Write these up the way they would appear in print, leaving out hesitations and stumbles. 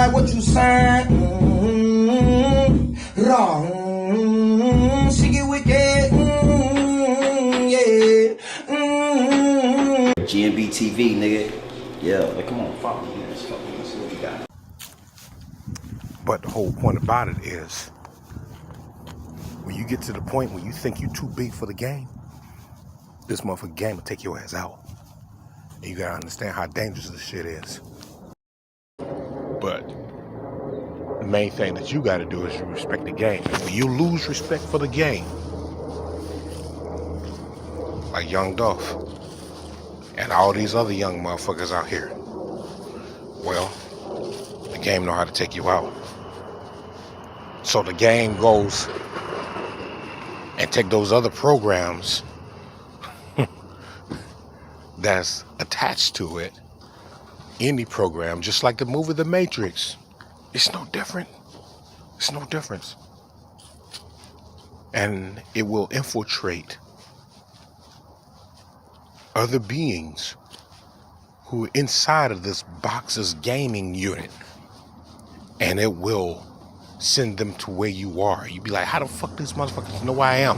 like what you saying. Wrong. She get wicked. Yeah. GNB TV, nigga. Yeah, like, come on, follow me. Let's see what we got. But the whole point about it is, when you get to the point where you think you're too big for the game, this motherfucking game will take your ass out. And you gotta understand how dangerous this shit is. But the main thing that you gotta do is you respect the game. When you lose respect for the game, like young DOLPH and all these other young motherfuckers out here, well, the game know how to take you out. So the game goes and take those other programs that's attached to it, any program, just like the movie The Matrix. It's no different. It's no difference. And it will infiltrate other beings who are inside of this box's gaming unit, and it will send them to where you are. You be like, how the fuck these motherfuckers know where I am?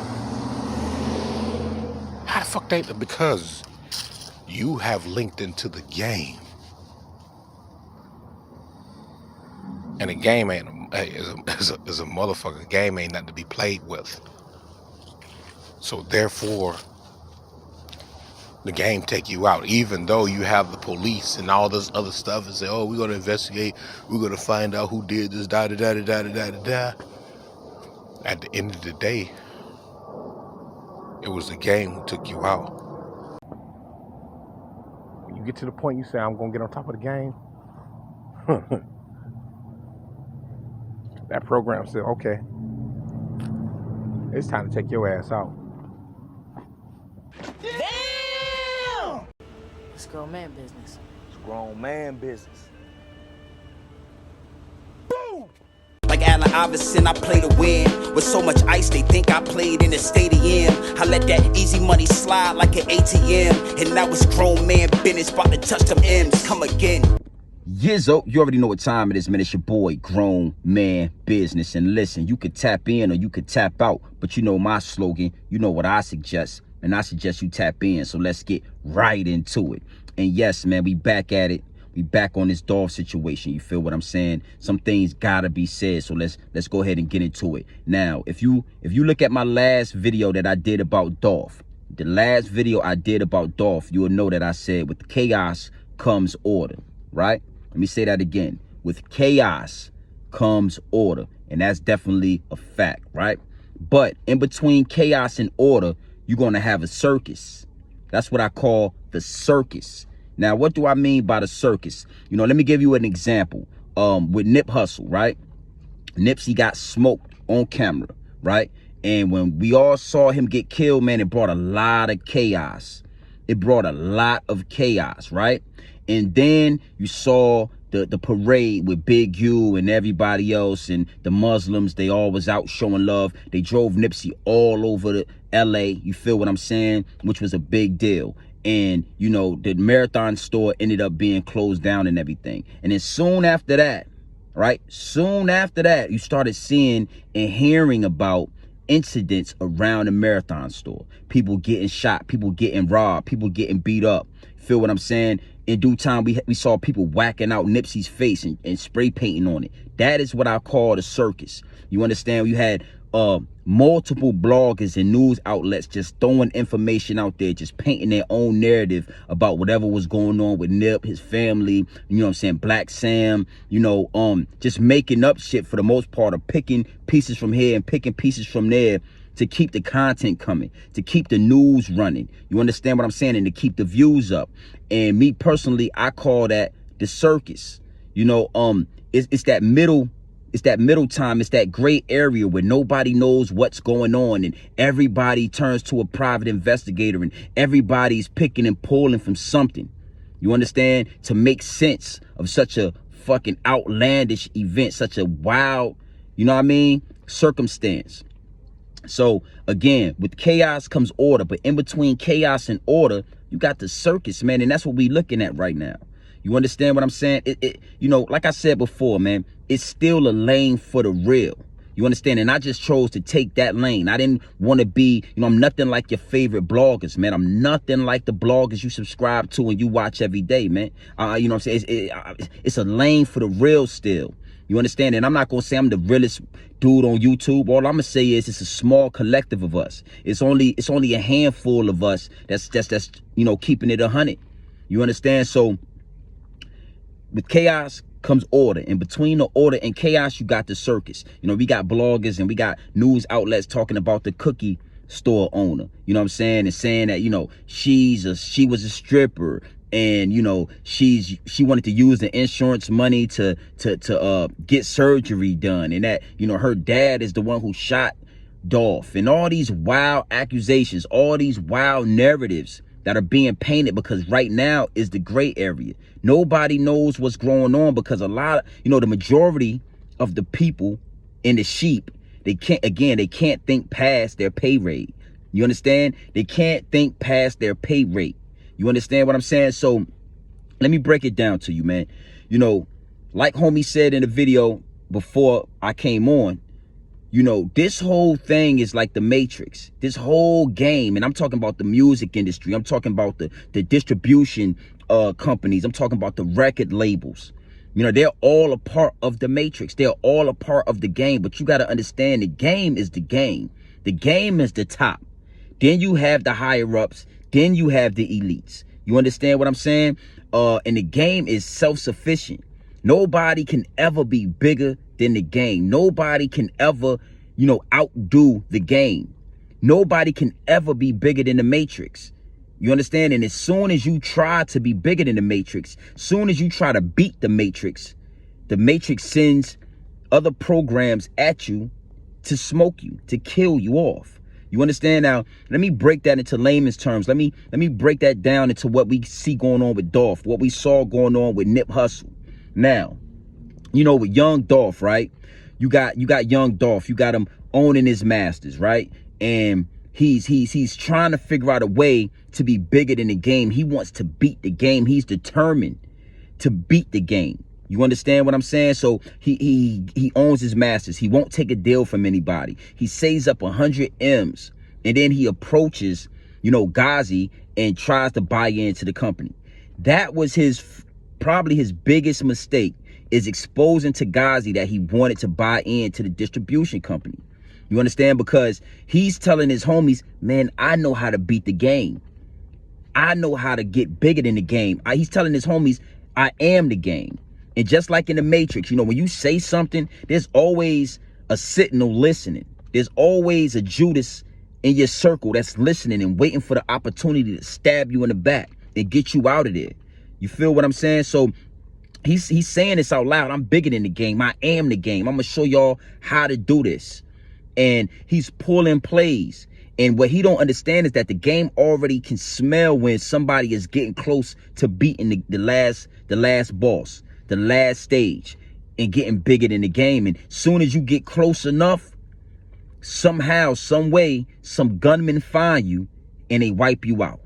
How the fuck they? Because you have linked into the game, and the game ain't is a motherfucker. Game ain't nothing to be played with. So therefore, the game take you out, even though you have the police and all this other stuff and say, oh, we're gonna investigate, we're gonna find out who did this, da da da da da da da da. At the end of the day, it was the game who took you out. When you get to the point you say, I'm gonna get on top of the game, that program said, okay, it's time to take your ass out. It's grown man business. It's grown man business. Boom! Like Allen Iverson, I play to win. With so much ice, they think I played in a stadium. I let that easy money slide like an ATM. And now it's grown man business, about to touch them M's. Come again. Gzzzz, you already know what time it is, man. It's your boy, Grown Man Business. And listen, you could tap in or you could tap out. But you know my slogan, you know what I suggest. And I suggest you tap in. So let's get right into it. And yes, man, we back at it. We back on this DOLPH situation. You feel what I'm saying? Some things gotta be said. So let's go ahead and get into it. Now, if you look at my last video that I did about DOLPH, the last video I did about DOLPH, you will know that I said with chaos comes order, right? Let me say that again. With chaos comes order. And that's definitely a fact, right? But in between chaos and order, you're going to have a circus. That's what I call the circus. Now, what do I mean by the circus? You know, let me give you an example. With Nip Hussle, right? Nipsey got smoked on camera, right? And when we all saw him get killed, man, it brought a lot of chaos. It brought a lot of chaos, right? And then you saw the parade with Big U and everybody else, and the Muslims, they all was out showing love. They drove Nipsey all over the LA, you feel what I'm saying? Which was a big deal. And, you know, the Marathon store ended up being closed down and everything. And then soon after that, right? Soon after that, you started seeing and hearing about incidents around the Marathon store. People getting shot, people getting robbed, people getting beat up. Feel what I'm saying? In due time, we saw people whacking out Nipsey's face and spray painting on it. That is what I call the circus. You understand? You had multiple bloggers and news outlets just throwing information out there, just painting their own narrative about whatever was going on with Nip, his family, you know what I'm saying, Black Sam, you know, just making up shit for the most part, or picking pieces from here and picking pieces from there to keep the content coming, to keep the news running. You understand what I'm saying? And to keep the views up. And me personally, I call that the circus. You know, it's that middle time. It's that gray area where nobody knows what's going on, and everybody turns to a private investigator, and everybody's picking and pulling from something. You understand? To make sense of such a fucking outlandish event, such a wild, you know what I mean, circumstance. So again, with chaos comes order, but in between chaos and order, you got the circus, man, and that's what we looking at right now. You understand what I'm saying? You know, like I said before, man, it's still a lane for the real. You understand? And I just chose to take that lane. I didn't want to be, you know, I'm nothing like your favorite bloggers, man. I'm nothing like the bloggers you subscribe to and you watch every day, man. You know what I'm saying? It's a lane for the real still. You understand? And I'm not going to say I'm the realest dude on YouTube. All I'm going to say is it's a small collective of us. It's only a handful of us that's you know, keeping it 100. You understand? So with chaos comes order, and between the order and chaos, you got the circus. You know, we got bloggers and we got news outlets talking about the cookie store owner, you know what I'm saying, and saying that, you know, she was a stripper, and you know, she wanted to use the insurance money to get surgery done, and that, you know, her dad is the one who shot DOLPH, and all these wild accusations, all these wild narratives that are being painted, because right now is the gray area. Nobody knows what's going on, because a lot of, you know, the majority of the people in the sheep, they can't think past their pay rate. You understand? They can't think past their pay rate. You understand what I'm saying? So let me break it down to you, man. You know, like homie said in the video before I came on, you know, this whole thing is like the Matrix. This whole game, and I'm talking about the music industry. I'm talking about the distribution companies. I'm talking about the record labels. You know, they're all a part of the Matrix. They're all a part of the game. But you got to understand, the game is the game. The game is the top. Then you have the higher ups. Then you have the elites. You understand what I'm saying? And the game is self-sufficient. Nobody can ever be bigger than the game. Nobody can ever, you know, outdo the game. Nobody can ever be bigger than the Matrix. You understand? And as soon as you try to be bigger than the Matrix, soon as you try to beat the Matrix sends other programs at you to smoke you, to kill you off. You understand? Now, let me break that into layman's terms. Let me break that down into what we see going on with DOLPH, what we saw going on with Nip Hussle. Now, you know, with young DOLPH, right? You got young DOLPH. You got him owning his masters, right? And he's trying to figure out a way to be bigger than the game. He wants to beat the game. He's determined to beat the game. You understand what I'm saying? So he owns his masters. He won't take a deal from anybody. He saves up 100 M's, and then he approaches, you know, Gzzzz and tries to buy into the company. That was probably his biggest mistake, is exposing to Gzzzz that he wanted to buy into the distribution company. You understand? Because he's telling his homies, man, I know how to beat the game. I know how to get bigger than the game. He's telling his homies, I am the game. And just like in the Matrix, you know, when you say something, there's always a sentinel listening. There's always a Judas in your circle that's listening and waiting for the opportunity to stab you in the back and get you out of there. You feel what I'm saying? So he's saying this out loud. I'm bigger than the game. I am the game. I'm going to show y'all how to do this. And he's pulling plays. And what he don't understand is that the game already can smell when somebody is getting close to beating the last boss, the last stage, and getting bigger than the game. And soon as you get close enough, somehow, some way, some gunmen find you and they wipe you out.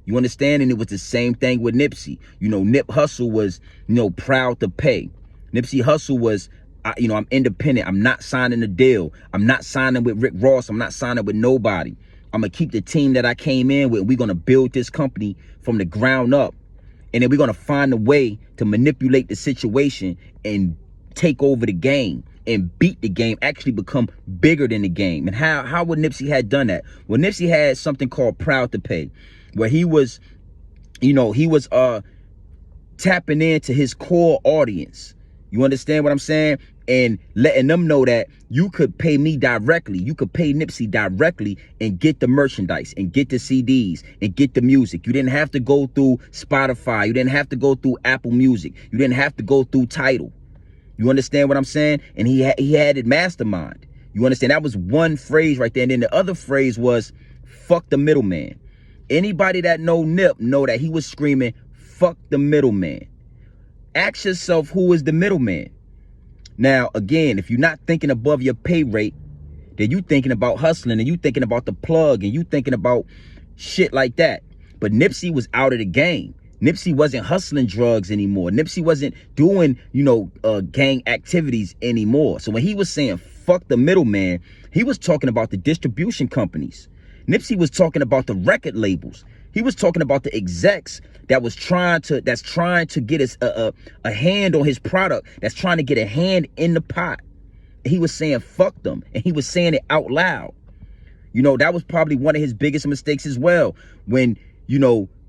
You understand? And it was the same thing with Nipsey. You know, Nip Hussle was, you know, proud to pay. Nipsey Hussle was, you know, I'm independent. I'm not signing a deal. I'm not signing with Rick Ross. I'm not signing with nobody. I'm going to keep the team that I came in with. We're going to build this company from the ground up. And then we're going to find a way to manipulate the situation and take over the game and beat the game, actually become bigger than the game. And how would Nipsey had done that? Well, Nipsey had something called Proud to Pay, where he was, you know, he was tapping into his core audience. You understand what I'm saying? And letting them know that you could pay me directly. You could pay Nipsey directly and get the merchandise and get the CDs and get the music. You didn't have to go through Spotify. You didn't have to go through Apple Music. You didn't have to go through Tidal. You understand what I'm saying? And he had it mastermind. You understand? That was one phrase right there. And then the other phrase was, fuck the middleman. Anybody that know Nip know that he was screaming, fuck the middleman. Ask yourself, who is the middleman? Now, again, if you're not thinking above your pay rate, then you thinking about hustling and you thinking about the plug and you thinking about shit like that. But Nipsey was out of the game. Nipsey wasn't hustling drugs anymore. Nipsey wasn't doing, gang activities anymore. So when he was saying fuck the middleman, he was talking about the distribution companies. Nipsey was talking about the record labels. He was talking about the execs that's trying to get us a hand on his product, that's trying to get a hand in the pot. And he was saying fuck them, and he was saying it out loud. That was probably one of his biggest mistakes as well. When,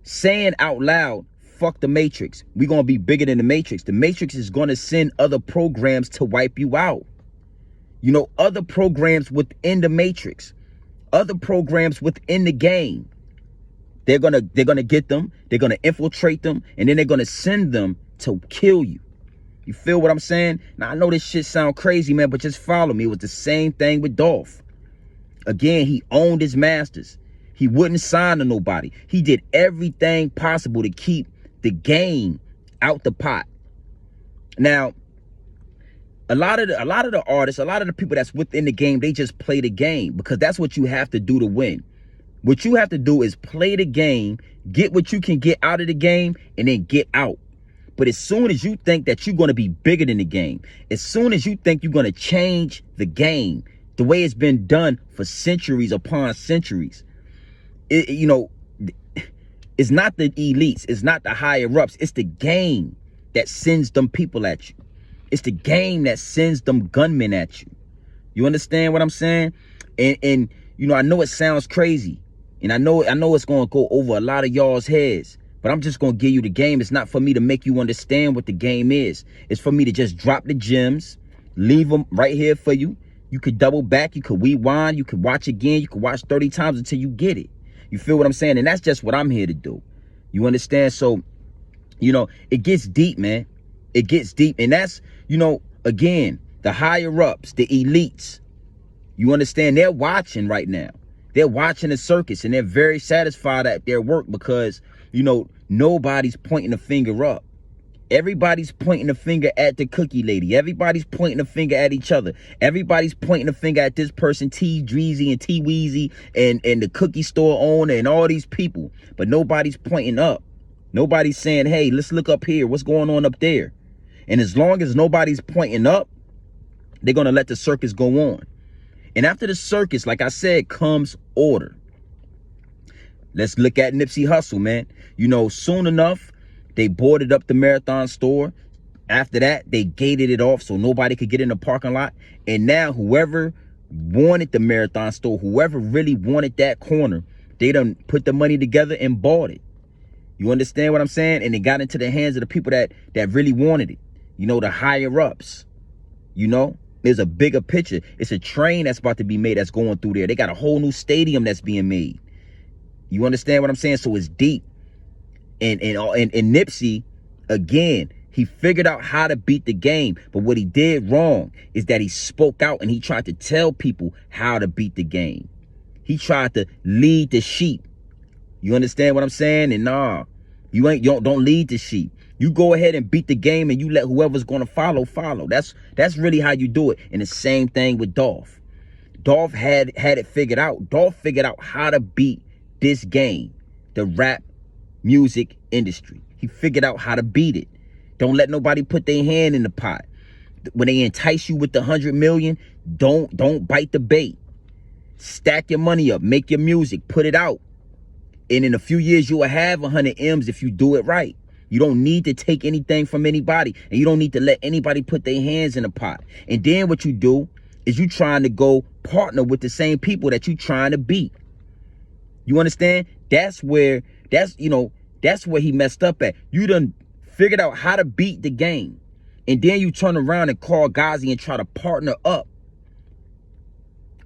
saying out loud, fuck the Matrix. We're going to be bigger than the Matrix. The Matrix is going to send other programs to wipe you out. Other programs within the Matrix, other programs within the game. They're going to get them. They're going to infiltrate them. And then they're going to send them to kill you. You feel what I'm saying? Now, I know this shit sound crazy, man, but just follow me. It was the same thing with DOLPH. Again, he owned his masters. He wouldn't sign to nobody. He did everything possible to keep the game out the pot. Now, a lot of the artists, a lot of the people that's within the game, they just play the game because that's what you have to do to win. What you have to do is play the game, get what you can get out of the game, and then get out. But as soon as you think that you're going to be bigger than the game, as soon as you think you're going to change the game, the way it's been done for centuries upon centuries, it's not the elites, it's not the higher ups, it's the game that sends them people at you. It's the game that sends them gunmen at you. You understand what I'm saying? And I know it sounds crazy, and I know it's going to go over a lot of y'all's heads, but I'm just going to give you the game. It's not for me to make you understand what the game is. It's for me to just drop the gems, leave them right here for you. You could double back, you could rewind, you could watch again, you could watch 30 times until you get it. You feel what I'm saying? And that's just what I'm here to do. You understand? So, it gets deep, man. It gets deep. And that's, again, the higher ups, the elites. You understand? They're watching right now. They're watching the circus, and they're very satisfied at their work because, nobody's pointing the finger up. Everybody's pointing the finger at the cookie lady. Everybody's pointing the finger at each other. Everybody's pointing the finger at this person, T Dreezy and T Weezy and the cookie store owner and all these people. But nobody's pointing up. Nobody's saying, hey, let's look up here. What's going on up there? And as long as nobody's pointing up, they're going to let the circus go on. And after the circus, like I said, comes order. Let's look at Nipsey Hussle, man. Soon enough, they boarded up the Marathon store. After that, they gated it off so nobody could get in the parking lot. And now whoever wanted the Marathon store, whoever really wanted that corner, they done put the money together and bought it. You understand what I'm saying? And it got into the hands of the people that really wanted it. The higher ups. There's a bigger picture. It's a train that's about to be made that's going through there. They got a whole new stadium that's being made. You understand what I'm saying? So it's deep. And Nipsey, again, he figured out how to beat the game. But what he did wrong is that he spoke out and he tried to tell people how to beat the game. He tried to lead the sheep. You understand what I'm saying? And nah, you don't lead the sheep. You go ahead and beat the game and you let whoever's going to follow. That's really how you do it. And the same thing with DOLPH. DOLPH had it figured out. DOLPH figured out how to beat this game, the rap music industry. He figured out how to beat it. Don't let nobody put their hand in the pot. When they entice you with the 100 million, don't bite the bait. Stack your money up, make your music, put it out. And in a few years, you will have 100 M's if you do it right. You don't need to take anything from anybody, and you don't need to let anybody put their hands in the pot. And then what you do is you trying to go partner with the same people that you trying to beat. You understand? That's where he messed up at. You done figured out how to beat the game. And then you turn around and call Gzzzz and try to partner up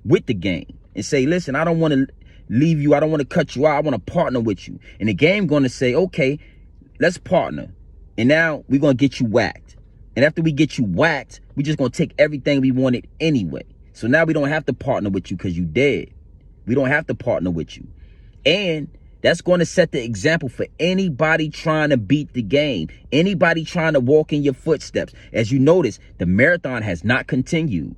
with the game and say, listen, I don't want to leave you. I don't want to cut you out. I want to partner with you. And the game going to say, okay, let's partner. And now we're going to get you whacked. And after we get you whacked, we just going to take everything we wanted anyway. So now we don't have to partner with you because you dead. We don't have to partner with you. And that's going to set the example for anybody trying to beat the game, anybody trying to walk in your footsteps. As you notice, the marathon has not continued.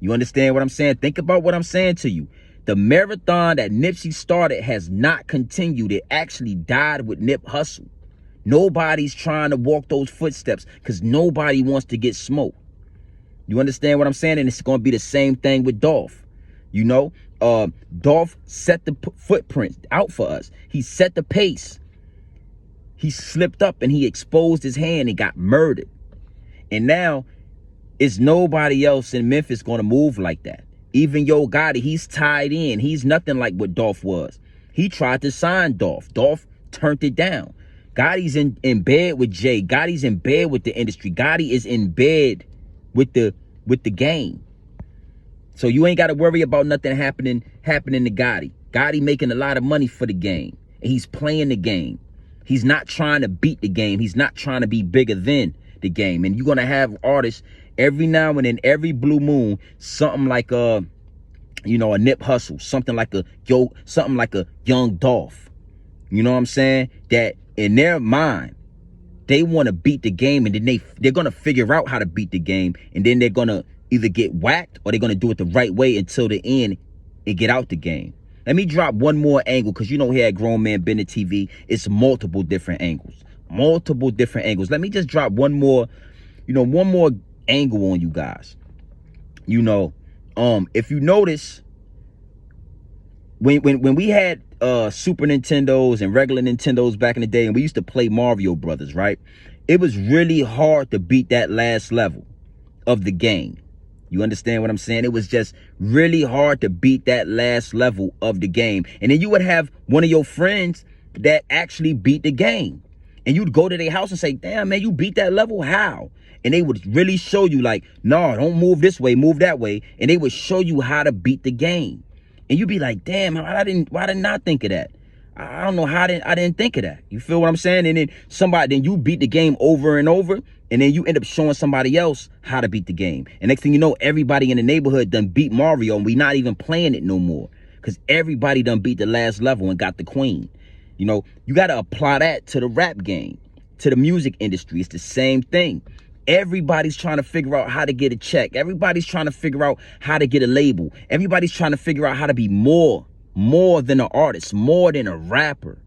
You understand what I'm saying? Think about what I'm saying to you. The marathon that Nipsey started has not continued. It actually died with Nip Hussle. Nobody's trying to walk those footsteps because nobody wants to get smoked. You understand what I'm saying? And it's going to be the same thing with DOLPH. You know, DOLPH set the footprint out for us. He set the pace. He slipped up and he exposed his hand and got murdered. And now it's nobody else in Memphis going to move like that. Even Yo Gotti, he's tied in. He's nothing like what DOLPH was. He tried to sign DOLPH. DOLPH turned it down. Gotti's in bed with Jay. Gotti's in bed with the industry. Gotti is in bed with the game. So you ain't got to worry about nothing happening to Gotti. Gotti making a lot of money for the game. And he's playing the game. He's not trying to beat the game. He's not trying to be bigger than the game. And you're going to have artists every now and then, every blue moon, something like you know, a Nip Hustle, something like a young DOLPH. You know what I'm saying? That in their mind, they want to beat the game, and then they're going to figure out how to beat the game, and then they're going to either get whacked or they're going to do it the right way until the end and get out the game. Let me drop one more angle, because you know here at Grown Man Business TV, it's multiple different angles. Let me just drop one more angle on you guys. You know, if you notice, when we had Super Nintendos and regular Nintendos back in the day, and we used to play Mario Brothers, right? It was really hard to beat that last level of the game. You understand what I'm saying? It was just really hard to beat that last level of the game. And then you would have one of your friends that actually beat the game. And you'd go to their house and say, damn, man, you beat that level? How? And they would really show you like, no, don't move this way, move that way. And they would show you how to beat the game. And you'd be like, damn, why didn't I think of that? I don't know how I didn't think of that. You feel what I'm saying? And then you beat the game over and over, and then you end up showing somebody else how to beat the game. And next thing you know, everybody in the neighborhood done beat Mario, and we not even playing it no more, because everybody done beat the last level and got the queen. You know, you got to apply that to the rap game, to the music industry. It's the same thing. Everybody's trying to figure out how to get a check. Everybody's trying to figure out how to get a label. Everybody's trying to figure out how to be more than an artist, more than a rapper,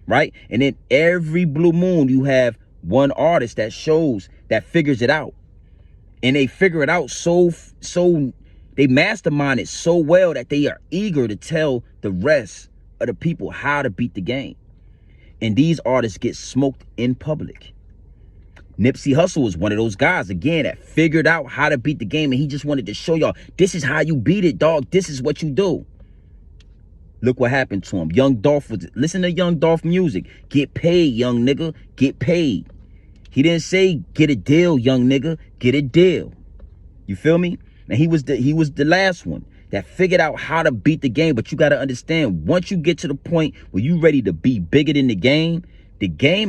right? And then every blue moon, you have one artist that figures it out. And they figure it out so they mastermind it so well that they are eager to tell the rest of the people how to beat the game. And these artists get smoked in public. Nipsey Hussle was one of those guys, again, that figured out how to beat the game, and he just wanted to show y'all, this is how you beat it, dog. This is what you do. Look what happened to him. Young DOLPH listen to Young DOLPH music. Get paid, young nigga. Get paid. He didn't say get a deal, young nigga. Get a deal. You feel me? And he was the last one that figured out how to beat the game. But you got to understand, once you get to the point where you ready to be bigger than the game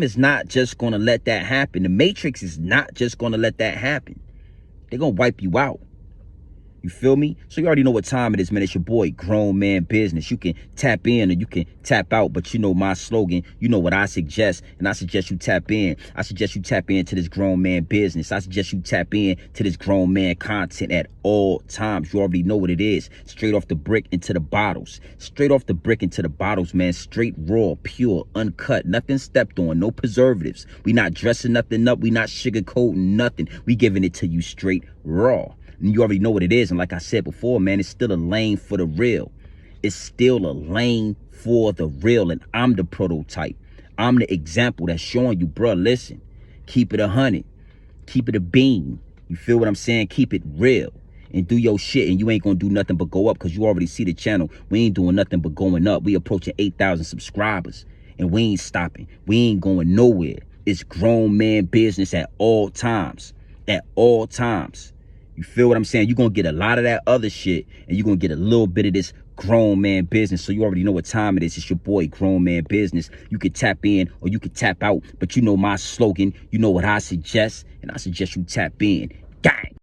is not just going to let that happen. The Matrix is not just going to let that happen. They're going to wipe you out. You feel me? So you already know what time it is, man. It's your boy, Grown Man Business. You can tap in or you can tap out, but you know my slogan. You know what I suggest, and I suggest you tap in. I suggest you tap into this Grown Man Business. I suggest you tap in to this grown man content at all times. You already know what it is. Straight off the brick into the bottles. Straight off the brick into the bottles, man. Straight, raw, pure, uncut. Nothing stepped on. No preservatives. We not dressing nothing up. We not sugarcoating nothing. We giving it to you straight raw. And you already know what it is. And like I said before, man, it's still a lane for the real. It's still a lane for the real. And I'm the prototype. I'm the example that's showing you, bruh, listen, keep it 100. Keep it a beam. You feel what I'm saying? Keep it real. And do your shit. And you ain't going to do nothing but go up, because you already see the channel. We ain't doing nothing but going up. We approaching 8,000 subscribers. And we ain't stopping. We ain't going nowhere. It's Grown Man Business at all times. At all times. You feel what I'm saying? You're going to get a lot of that other shit, and you're going to get a little bit of this Grown Man Business. So you already know what time it is. It's your boy, Grown Man Business. You can tap in or you can tap out, but you know my slogan. You know what I suggest, and I suggest you tap in. Gang.